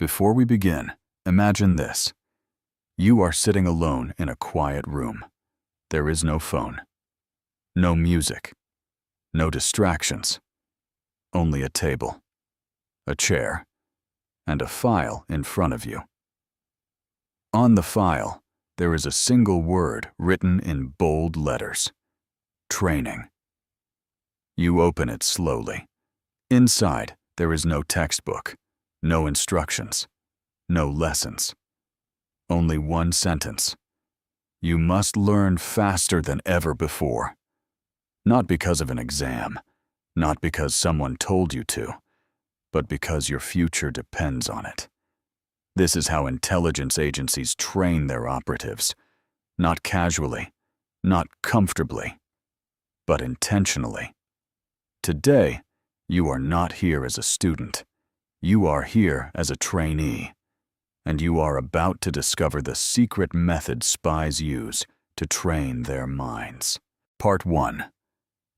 Before we begin, imagine this. You are sitting alone in a quiet room. There is no phone, no music, no distractions, only a table, a chair, and a file in front of you. On the file, there is a single word written in bold letters: training. You open it slowly. Inside, there is no textbook, no instructions, no lessons. Only one sentence. You must learn faster than ever before. Not because of an exam, not because someone told you to, but because your future depends on it. This is how intelligence agencies train their operatives. Not casually, not comfortably, but intentionally. Today, you are not here as a student. You are here as a trainee. And you are about to discover the secret method spies use to train their minds. Part 1.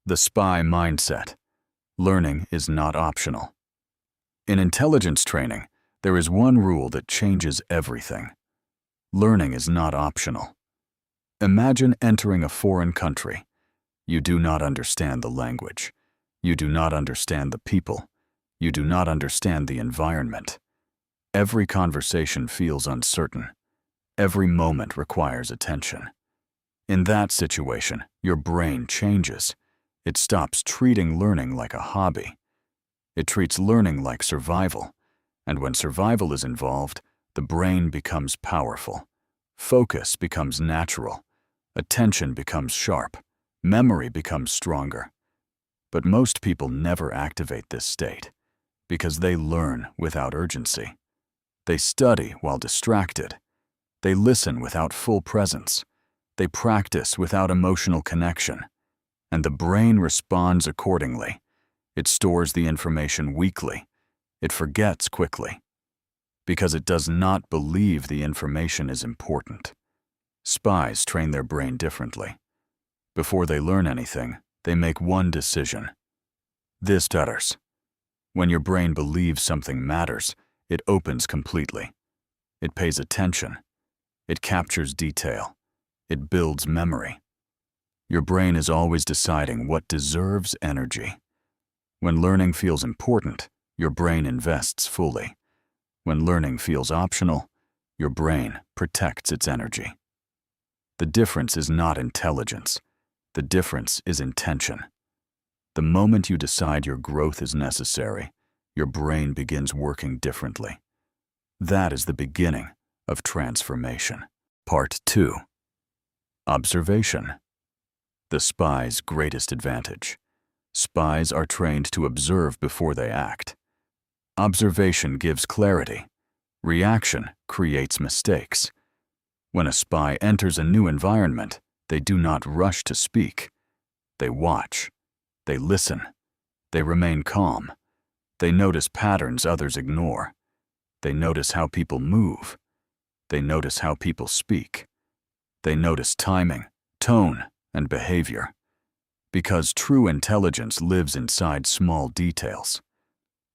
The Spy Mindset. Learning is not optional. In intelligence training, there is one rule that changes everything. Learning is not optional. Imagine entering a foreign country. You do not understand the language. You do not understand the people. You do not understand the environment. Every conversation feels uncertain. Every moment requires attention. In that situation, your brain changes. It stops treating learning like a hobby. It treats learning like survival. And when survival is involved, the brain becomes powerful. Focus becomes natural. Attention becomes sharp. Memory becomes stronger. But most people never activate this state because they learn without urgency. They study while distracted. They listen without full presence. They practice without emotional connection. And the brain responds accordingly. It stores the information weakly. It forgets quickly. Because it does not believe the information is important. Spies train their brain differently. Before they learn anything, they make one decision. This matters. When your brain believes something matters, it opens completely. It pays attention. It captures detail. It builds memory. Your brain is always deciding what deserves energy. When learning feels important, your brain invests fully. When learning feels optional, your brain protects its energy. The difference is not intelligence. The difference is intention. The moment you decide your growth is necessary, your brain begins working differently. That is the beginning of transformation. Part 2. Observation. The spy's greatest advantage. Spies are trained to observe before they act. Observation gives clarity. Reaction creates mistakes. When a spy enters a new environment, they do not rush to speak. They watch. They listen. They remain calm. They notice patterns others ignore. They notice how people move. They notice how people speak. They notice timing, tone, and behavior. Because true intelligence lives inside small details.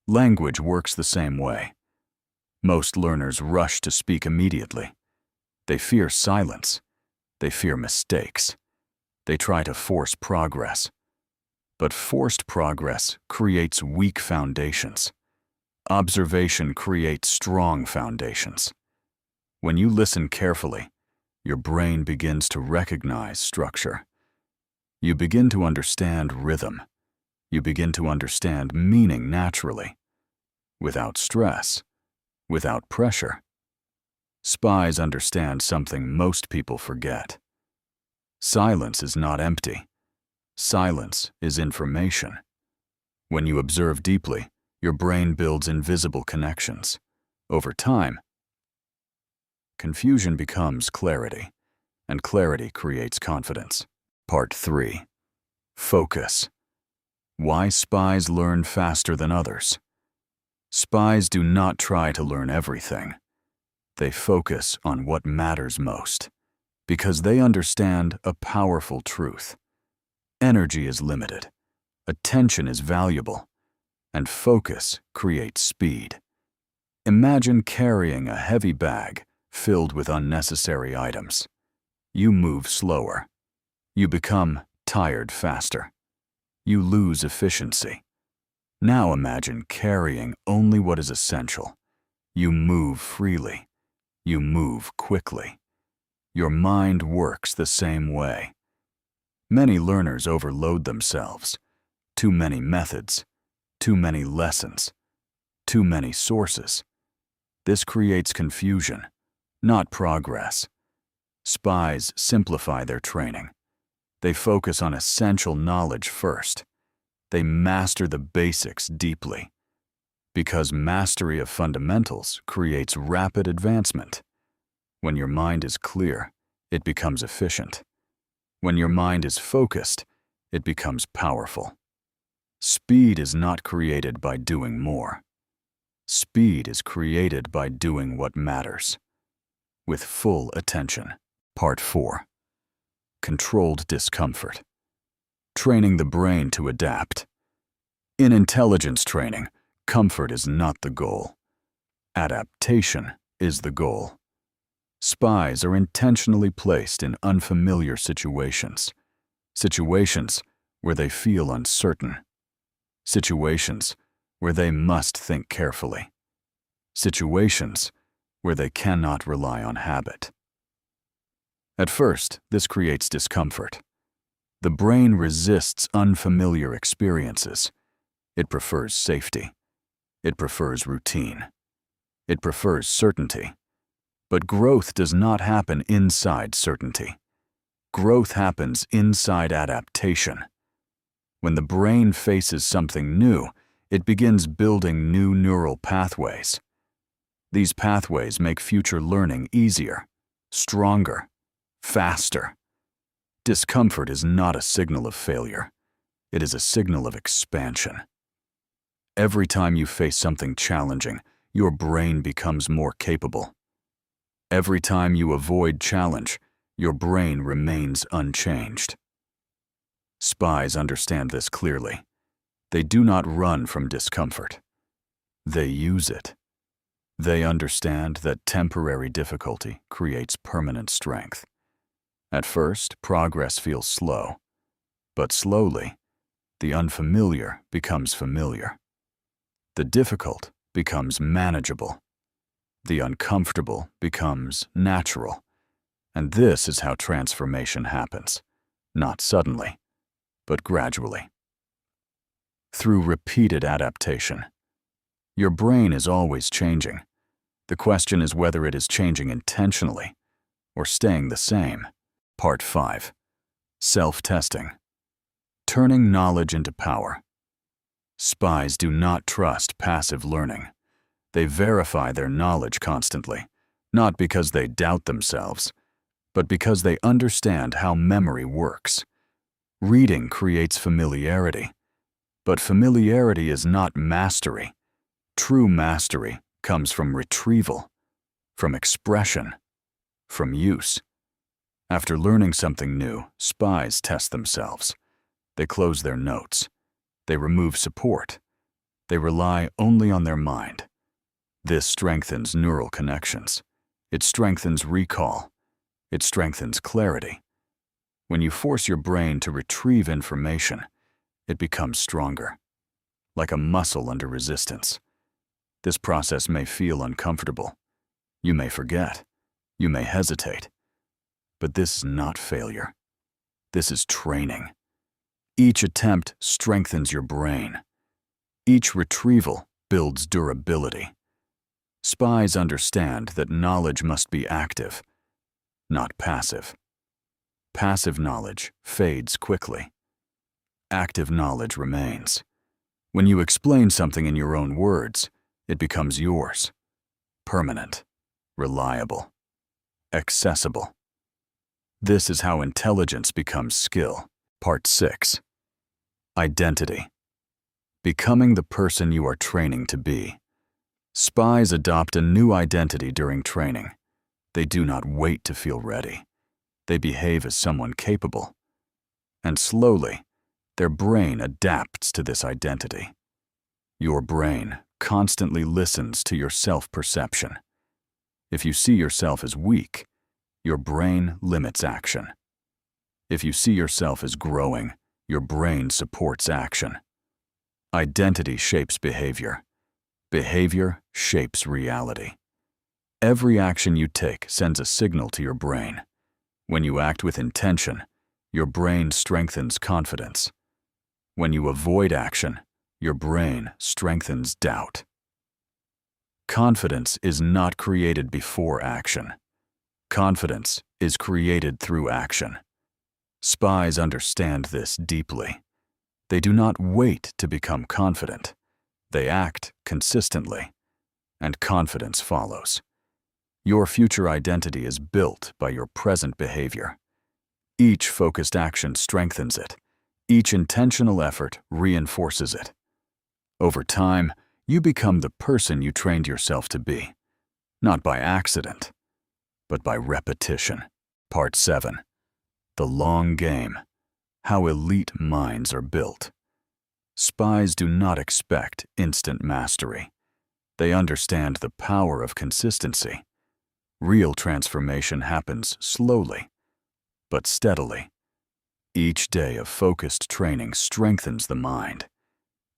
Language works the same way. Most learners rush to speak immediately. They fear silence. They fear mistakes. They try to force progress. But forced progress creates weak foundations. Observation creates strong foundations. When you listen carefully, your brain begins to recognize structure. You begin to understand rhythm. You begin to understand meaning naturally, without stress, without pressure. Spies understand something most people forget. Silence is not empty. Silence is information. When you observe deeply, your brain builds invisible connections. Over time, confusion becomes clarity, and clarity creates confidence. Part 3. Focus. Why spies learn faster than others. Spies do not try to learn everything. They focus on what matters most, because they understand a powerful truth. Energy is limited, attention is valuable, and focus creates speed. Imagine carrying a heavy bag filled with unnecessary items. You move slower. You become tired faster. You lose efficiency. Now imagine carrying only what is essential. You move freely. You move quickly. Your mind works the same way. Many learners overload themselves. Too many methods, too many lessons, too many sources. This creates confusion, not progress. Spies simplify their training. They focus on essential knowledge first. They master the basics deeply. Because mastery of fundamentals creates rapid advancement. When your mind is clear, it becomes efficient. When your mind is focused, it becomes powerful. Speed is not created by doing more. Speed is created by doing what matters. With full attention. Part 4. Controlled discomfort. Training the brain to adapt. In intelligence training, comfort is not the goal. Adaptation is the goal. Spies are intentionally placed in unfamiliar situations. Situations where they feel uncertain. Situations where they must think carefully. Situations where they cannot rely on habit. At first, this creates discomfort. The brain resists unfamiliar experiences. It prefers safety. It prefers routine. It prefers certainty. But growth does not happen inside certainty. Growth happens inside adaptation. When the brain faces something new, it begins building new neural pathways. These pathways make future learning easier, stronger, faster. Discomfort is not a signal of failure. It is a signal of expansion. Every time you face something challenging, your brain becomes more capable. Every time you avoid challenge, your brain remains unchanged. Spies understand this clearly. They do not run from discomfort. They use it. They understand that temporary difficulty creates permanent strength. At first, progress feels slow, but slowly, the unfamiliar becomes familiar. The difficult becomes manageable. The uncomfortable becomes natural. And this is how transformation happens, not suddenly, but gradually. Through repeated adaptation. Your brain is always changing. The question is whether it is changing intentionally or staying the same. Part 5. Self-testing. Turning knowledge into power. Spies do not trust passive learning. They verify their knowledge constantly, not because they doubt themselves, but because they understand how memory works. Reading creates familiarity, but familiarity is not mastery. True mastery comes from retrieval, from expression, from use. After learning something new, spies test themselves. They close their notes. They remove support. They rely only on their mind. This strengthens neural connections. It strengthens recall. It strengthens clarity. When you force your brain to retrieve information, it becomes stronger, like a muscle under resistance. This process may feel uncomfortable. You may forget. You may hesitate. But this is not failure. This is training. Each attempt strengthens your brain. Each retrieval builds durability. Spies understand that knowledge must be active, not passive. Passive knowledge fades quickly. Active knowledge remains. When you explain something in your own words, it becomes yours. Permanent, reliable, accessible. This is how intelligence becomes skill. Part 6. Identity. Becoming the person you are training to be. Spies adopt a new identity during training. They do not wait to feel ready. They behave as someone capable. And slowly, their brain adapts to this identity. Your brain constantly listens to your self-perception. If you see yourself as weak, your brain limits action. If you see yourself as growing, your brain supports action. Identity shapes behavior. Behavior shapes reality. Every action you take sends a signal to your brain. When you act with intention, your brain strengthens confidence. When you avoid action, your brain strengthens doubt. Confidence is not created before action. Confidence is created through action. Spies understand this deeply. They do not wait to become confident. They act consistently, and confidence follows. Your future identity is built by your present behavior. Each focused action strengthens it. Each intentional effort reinforces it. Over time, you become the person you trained yourself to be, not by accident, but by repetition. Part 7. The Long Game. How Elite Minds Are Built. Spies do not expect instant mastery. They understand the power of consistency. Real transformation happens slowly, but steadily. Each day of focused training strengthens the mind.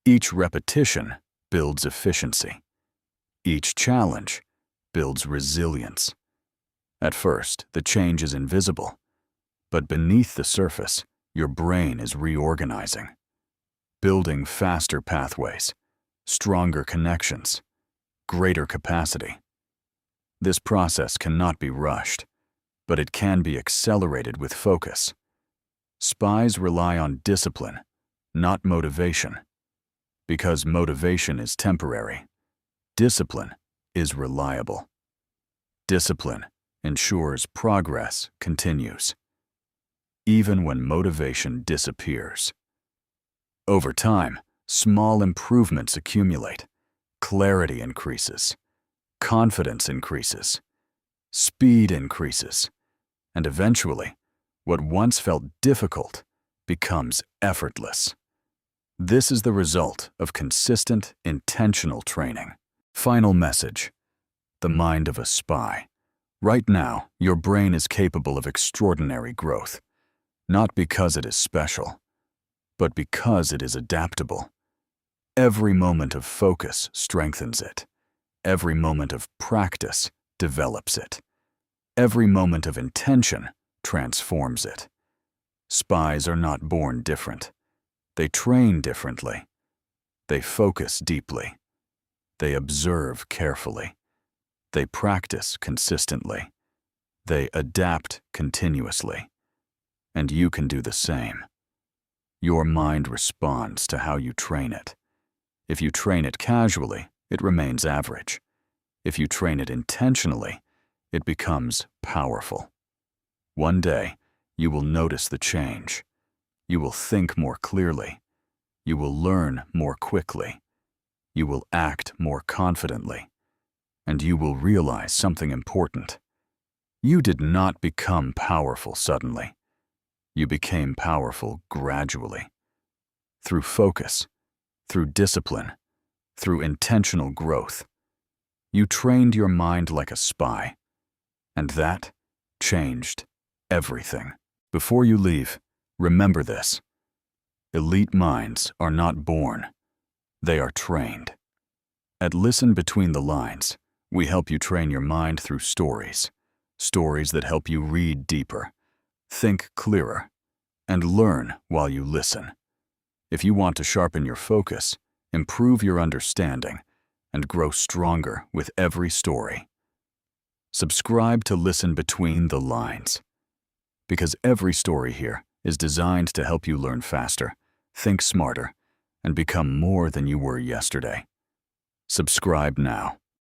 Each repetition builds efficiency. Each challenge builds resilience. At first, the change is invisible, but beneath the surface, your brain is reorganizing, building faster pathways, stronger connections, greater capacity. This process cannot be rushed, but it can be accelerated with focus. Spies rely on discipline, not motivation. Because motivation is temporary, discipline is reliable. Discipline ensures progress continues, even when motivation disappears. Over time, small improvements accumulate. Clarity increases, confidence increases, speed increases, and eventually, what once felt difficult becomes effortless. This is the result of consistent, intentional training. Final message: the mind of a spy. Right now, your brain is capable of extraordinary growth, not because it is special, but because it is adaptable. Every moment of focus strengthens it. Every moment of practice develops it. Every moment of intention transforms it. Spies are not born different. They train differently. They focus deeply. They observe carefully. They practice consistently. They adapt continuously. And you can do the same. Your mind responds to how you train it. If you train it casually, it remains average. If you train it intentionally, it becomes powerful. One day, you will notice the change. You will think more clearly. You will learn more quickly. You will act more confidently. And you will realize something important. You did not become powerful suddenly. You became powerful gradually. Through focus, through discipline, through intentional growth. You trained your mind like a spy, and that changed everything. Before you leave, remember this: elite minds are not born, they are trained. At Listen Between the Lines, we help you train your mind through stories that help you read deeper, think clearer, and learn while you listen. If you want to sharpen your focus, improve your understanding, and grow stronger with every story, subscribe to Listen Between the Lines. Because every story here is designed to help you learn faster, think smarter, and become more than you were yesterday. Subscribe now.